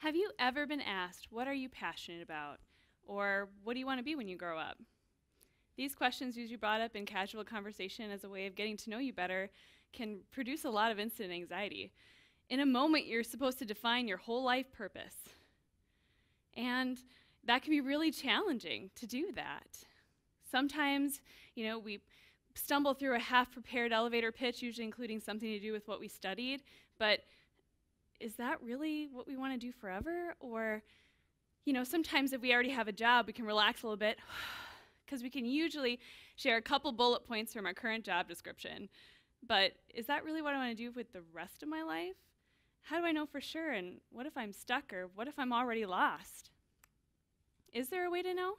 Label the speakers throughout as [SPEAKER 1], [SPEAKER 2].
[SPEAKER 1] Have you ever been asked, what are you passionate about? Or what do you want to be when you grow up? These questions, usually brought up in casual conversation as a way of getting to know you better, can produce a lot of instant anxiety. In a moment, you're supposed to define your whole life purpose. And that can be really challenging to do that. Sometimes, we stumble through a half-prepared elevator pitch, usually including something to do with what we studied, but is that really what we want to do forever? Or, sometimes if we already have a job, we can relax a little bit because we can usually share a couple bullet points from our current job description. But is that really what I want to do with the rest of my life? How do I know for sure? And what if I'm stuck, or what if I'm already lost? Is there a way to know?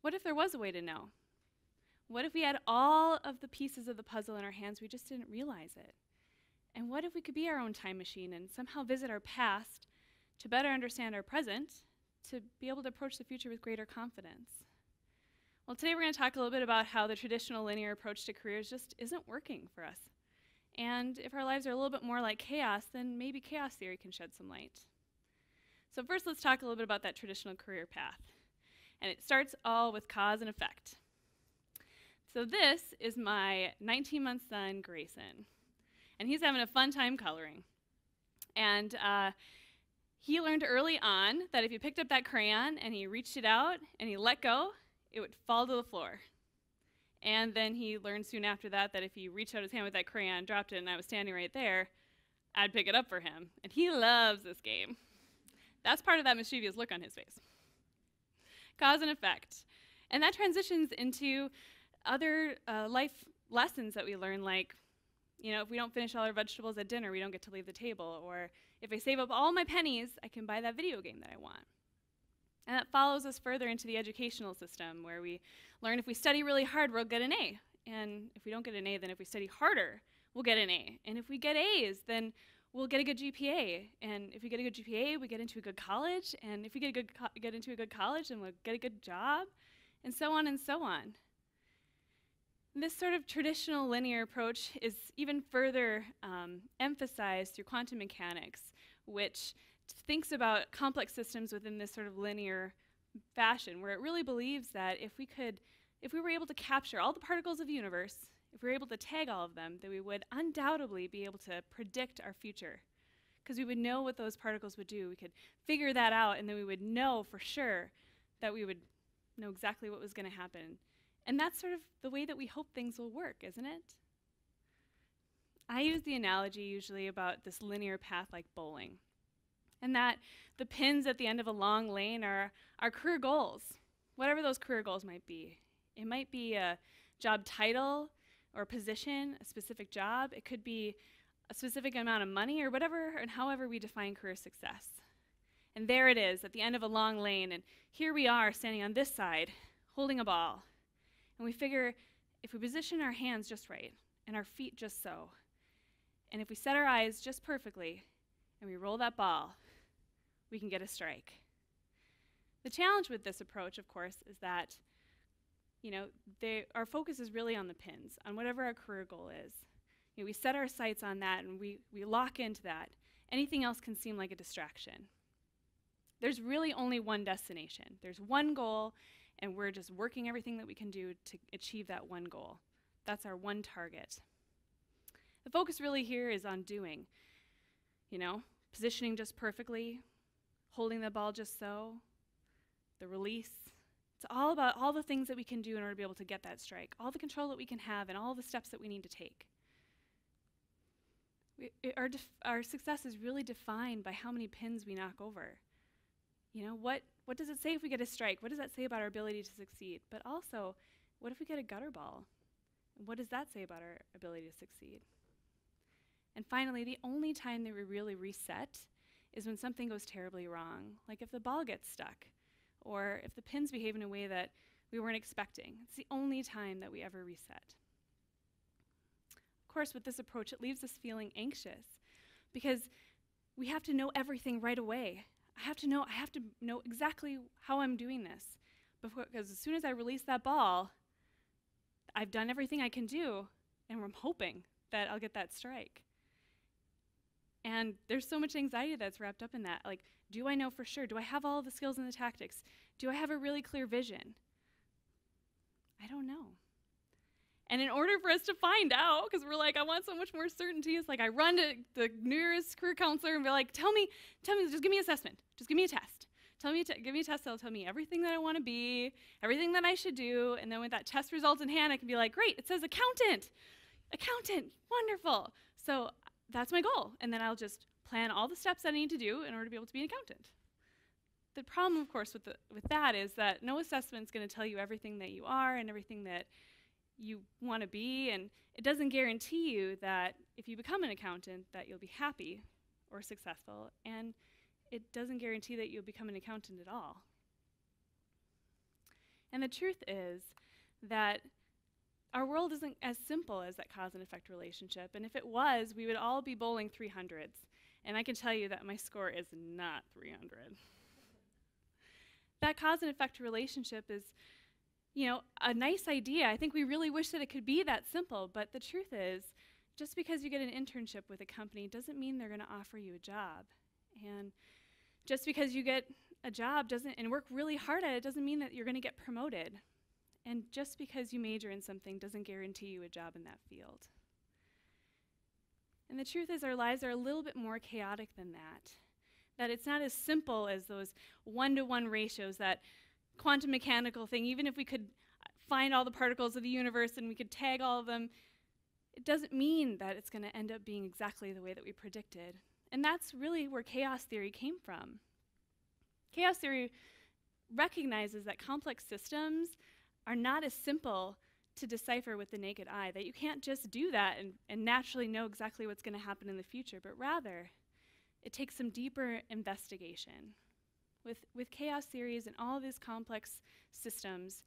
[SPEAKER 1] What if there was a way to know? What if we had all of the pieces of the puzzle in our hands, we just didn't realize it? And what if we could be our own time machine and somehow visit our past to better understand our present, to be able to approach the future with greater confidence? Well, today we're going to talk a little bit about how the traditional linear approach to careers just isn't working for us. And if our lives are a little bit more like chaos, then maybe chaos theory can shed some light. So first, let's talk a little bit about that traditional career path. And it starts all with cause and effect. So this is my 19-month son, Grayson. And he's having a fun time coloring. And he learned early on that if you picked up that crayon and he reached it out and he let go, it would fall to the floor. And then he learned soon after that that if he reached out his hand with that crayon, dropped it, and I was standing right there, I'd pick it up for him. And he loves this game. That's part of that mischievous look on his face. Cause and effect. And that transitions into other life lessons that we learn, like, if we don't finish all our vegetables at dinner, we don't get to leave the table. Or if I save up all my pennies, I can buy that video game that I want. And that follows us further into the educational system, where we learn if we study really hard, we'll get an A. And if we don't get an A, then if we study harder, we'll get an A. And if we get A's, then we'll get a good GPA. And if we get a good GPA, we get into a good college. And if we get into a good college, then we'll get a good job, and so on and so on. This sort of traditional linear approach is even further emphasized through quantum mechanics, which thinks about complex systems within this sort of linear fashion, where it really believes that if we were able to capture all the particles of the universe, if we were able to tag all of them, then we would undoubtedly be able to predict our future, because we would know what those particles would do. We could figure that out, and then we would know for sure that we would know exactly what was going to happen. And that's sort of the way that we hope things will work, isn't it? I use the analogy usually about this linear path like bowling, and that the pins at the end of a long lane are our career goals, whatever those career goals might be. It might be a job title or a position, a specific job. It could be a specific amount of money, or whatever and however we define career success. And there it is at the end of a long lane, and here we are standing on this side holding a ball. And we figure if we position our hands just right and our feet just so, and if we set our eyes just perfectly and we roll that ball, we can get a strike. The challenge with this approach, of course, is that our focus is really on the pins, on whatever our career goal is. We set our sights on that and we lock into that. Anything else can seem like a distraction. There's really only one destination. There's one goal, and we're just working everything that we can do to achieve that one goal. That's our one target. The focus really here is on doing, positioning just perfectly, holding the ball just so, the release. It's all about all the things that we can do in order to be able to get that strike, all the control that we can have, and all the steps that we need to take. Our success is really defined by how many pins we knock over. What does it say if we get a strike? What does that say about our ability to succeed? But also, what if we get a gutter ball? What does that say about our ability to succeed? And finally, the only time that we really reset is when something goes terribly wrong, like if the ball gets stuck, or if the pins behave in a way that we weren't expecting. It's the only time that we ever reset. Of course, with this approach, it leaves us feeling anxious, because we have to know everything right away. I have to know exactly how I'm doing this, because as soon as I release that ball, I've done everything I can do, and I'm hoping that I'll get that strike. And there's so much anxiety that's wrapped up in that. Like, do I know for sure? Do I have all the skills and the tactics? Do I have a really clear vision? I don't know. And in order for us to find out, because we're like, I want so much more certainty, it's like I run to the nearest career counselor and be like, tell me, just give me an assessment. Just give me a test. Give me a test that'll tell me everything that I want to be, everything that I should do, and then with that test results in hand, I can be like, great, it says accountant, wonderful. So that's my goal, and then I'll just plan all the steps that I need to do in order to be able to be an accountant. The problem, of course, with that is that no assessment is going to tell you everything that you are and everything that you want to be, and it doesn't guarantee you that if you become an accountant that you'll be happy or successful, and it doesn't guarantee that you'll become an accountant at all. And the truth is that our world isn't as simple as that cause and effect relationship, and if it was, we would all be bowling 300s, and I can tell you that my score is not 300. That cause and effect relationship is, a nice idea. I think we really wish that it could be that simple, but the truth is, just because you get an internship with a company doesn't mean they're going to offer you a job. And just because you get a job and work really hard at it doesn't mean that you're going to get promoted. And just because you major in something doesn't guarantee you a job in that field. And the truth is, our lives are a little bit more chaotic than that. That it's not as simple as those one-to-one ratios, that quantum mechanical thing. Even if we could find all the particles of the universe and we could tag all of them, it doesn't mean that it's going to end up being exactly the way that we predicted. And that's really where chaos theory came from. Chaos theory recognizes that complex systems are not as simple to decipher with the naked eye, that you can't just do that and naturally know exactly what's going to happen in the future, but rather it takes some deeper investigation. With chaos theories and all of these complex systems,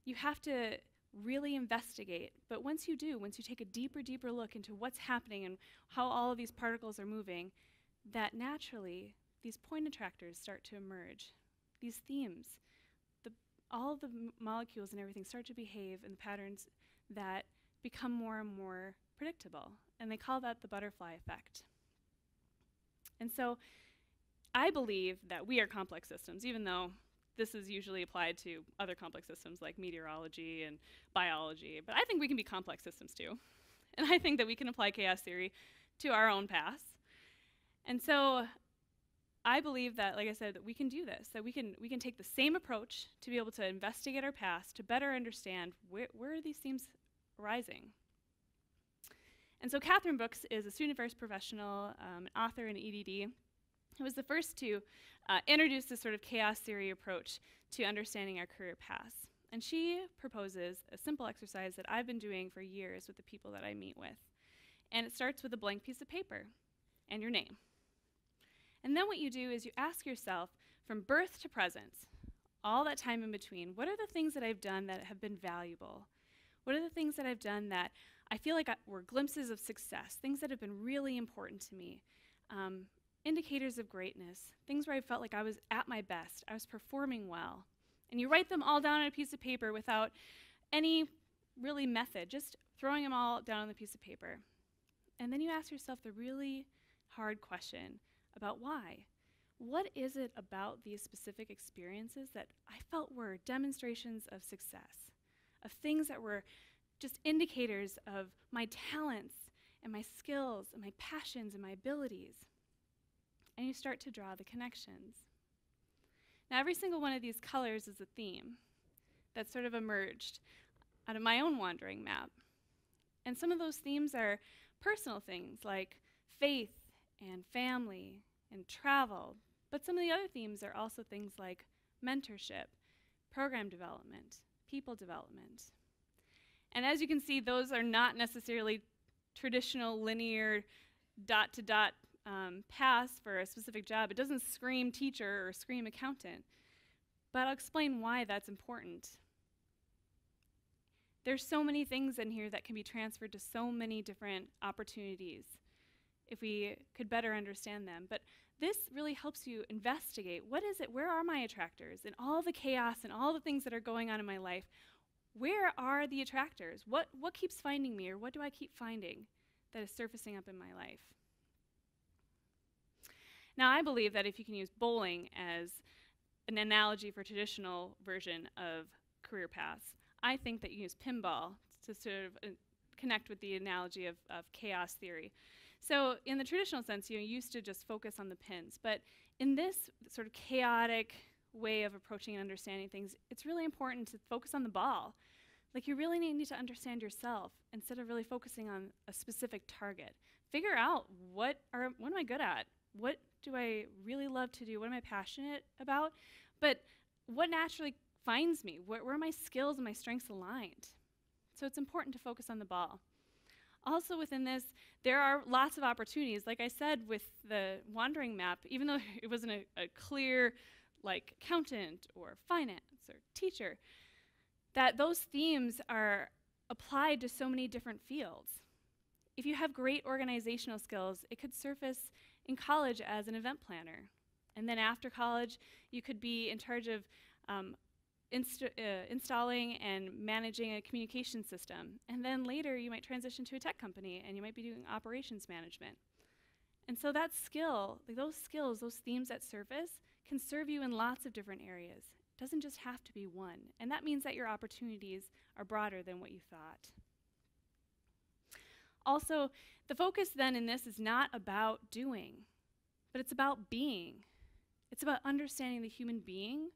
[SPEAKER 1] you have to really investigate. But once you take a deeper look into what's happening and how all of these particles are moving, that naturally these point attractors start to emerge. These themes, all of the molecules and everything start to behave in patterns that become more and more predictable. And they call that the butterfly effect. And so I believe that we are complex systems, even though this is usually applied to other complex systems like meteorology and biology. But I think we can be complex systems too. And I think that we can apply chaos theory to our own past. And so I believe that, like I said, that we can do this, that we can take the same approach to be able to investigate our past, to better understand where are these themes arising. And so Catherine Brooks is a student affairs professional, an author in EDD, who was the first to introduce this sort of chaos theory approach to understanding our career paths. And she proposes a simple exercise that I've been doing for years with the people that I meet with. And it starts with a blank piece of paper and your name. And then what you do is you ask yourself, from birth to present, all that time in between, what are the things that I've done that have been valuable? What are the things that I've done that I feel like were glimpses of success, things that have been really important to me, indicators of greatness, things where I felt like I was at my best, I was performing well. And you write them all down on a piece of paper without any really method, just throwing them all down on the piece of paper. And then you ask yourself the really hard question about why. What is it about these specific experiences that I felt were demonstrations of success, of things that were just indicators of my talents and my skills and my passions and my abilities? And you start to draw the connections. Now, every single one of these colors is a theme that sort of emerged out of my own wandering map. And some of those themes are personal things like faith and family and travel. But some of the other themes are also things like mentorship, program development, people development. And as you can see, those are not necessarily traditional linear dot-to-dot paths for a specific job. It doesn't scream teacher or scream accountant. But I'll explain why that's important. There's so many things in here that can be transferred to so many different opportunities if we could better understand them. But this really helps you investigate, what is it, where are my attractors? In all the chaos and all the things that are going on in my life, where are the attractors? What keeps finding me, or what do I keep finding that is surfacing up in my life? Now, I believe that if you can use bowling as an analogy for traditional version of career paths, I think that you use pinball to sort of connect with the analogy of chaos theory. So in the traditional sense, you used to just focus on the pins, but in this sort of chaotic way of approaching and understanding things, it's really important to focus on the ball. Like, you really need to understand yourself instead of really focusing on a specific target. Figure out what am I good at? What do I really love to do? What am I passionate about? But what naturally finds me? Where are my skills and my strengths aligned? So it's important to focus on the ball. Also within this, there are lots of opportunities. Like I said with the wandering map, even though it wasn't a clear, like, accountant or finance or teacher, that those themes are applied to so many different fields. If you have great organizational skills, it could surface in college as an event planner. And then after college, you could be in charge of installing and managing a communication system. And then later, you might transition to a tech company, and you might be doing operations management. And so that skill, like those skills, those themes that surface, can serve you in lots of different areas. It doesn't just have to be one. And that means that your opportunities are broader than what you thought. Also, the focus then in this is not about doing, but it's about being. It's about understanding the human being,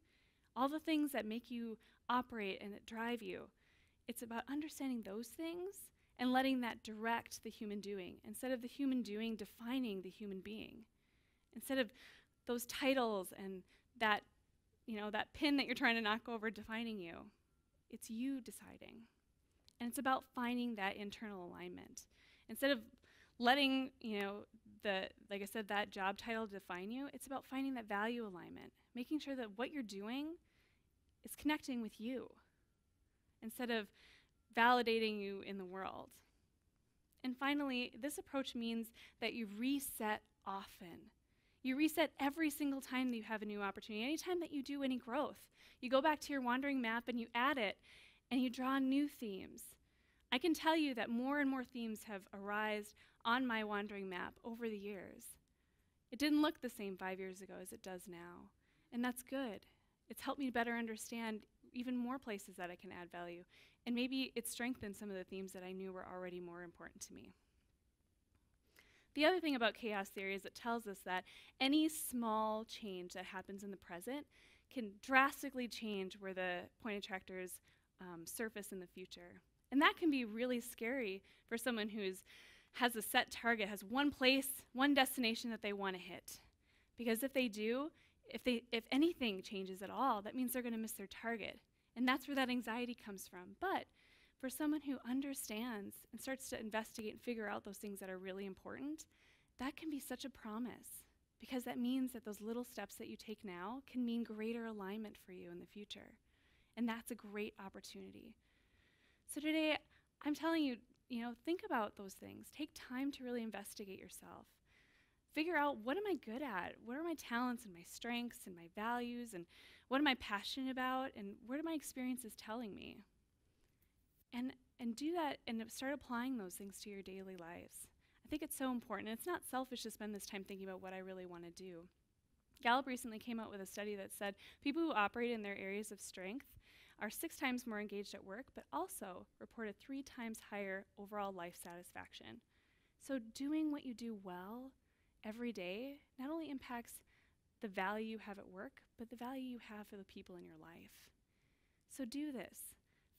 [SPEAKER 1] all the things that make you operate and that drive you. It's about understanding those things and letting that direct the human doing, instead of the human doing defining the human being. Instead of those titles and that, that pin that you're trying to knock over defining you, it's you deciding. And it's about finding that internal alignment. Instead of letting, like I said, that job title define you, it's about finding that value alignment, making sure that what you're doing is connecting with you instead of validating you in the world. And finally, this approach means that you reset often. You reset every single time that you have a new opportunity. Anytime that you do any growth, you go back to your wandering map and you add it, and you draw new themes. I can tell you that more and more themes have arisen on my wandering map over the years. It didn't look the same 5 years ago as it does now, and that's good. It's helped me better understand even more places that I can add value, and maybe it strengthened some of the themes that I knew were already more important to me. The other thing about chaos theory is it tells us that any small change that happens in the present can drastically change where the point attractors surface in the future. And that can be really scary for someone who has a set target, has one place, one destination that they want to hit. Because if they do, if anything changes at all, that means they're going to miss their target. And that's where that anxiety comes from. But for someone who understands and starts to investigate and figure out those things that are really important, that can be such a promise. Because that means that those little steps that you take now can mean greater alignment for you in the future. And that's a great opportunity. So today, I'm telling you, think about those things. Take time to really investigate yourself. Figure out, what am I good at? What are my talents and my strengths and my values? And what am I passionate about? And what are my experiences telling me? And do that and start applying those things to your daily lives. I think it's so important. It's not selfish to spend this time thinking about what I really want to do. Gallup recently came out with a study that said people who operate in their areas of strength are 6 times more engaged at work, but also report a 3 times higher overall life satisfaction. So doing what you do well every day not only impacts the value you have at work, but the value you have for the people in your life. So do this.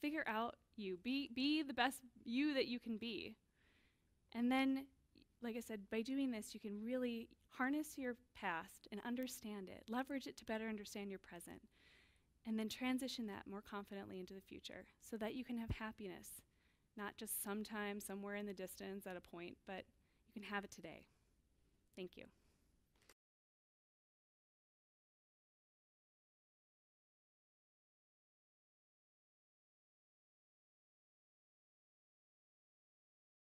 [SPEAKER 1] Figure out you. Be the best you that you can be. And then, like I said, by doing this, you can really harness your past and understand it, leverage it to better understand your present, and then transition that more confidently into the future so that you can have happiness, not just sometime, somewhere in the distance at a point, but you can have it today. Thank you.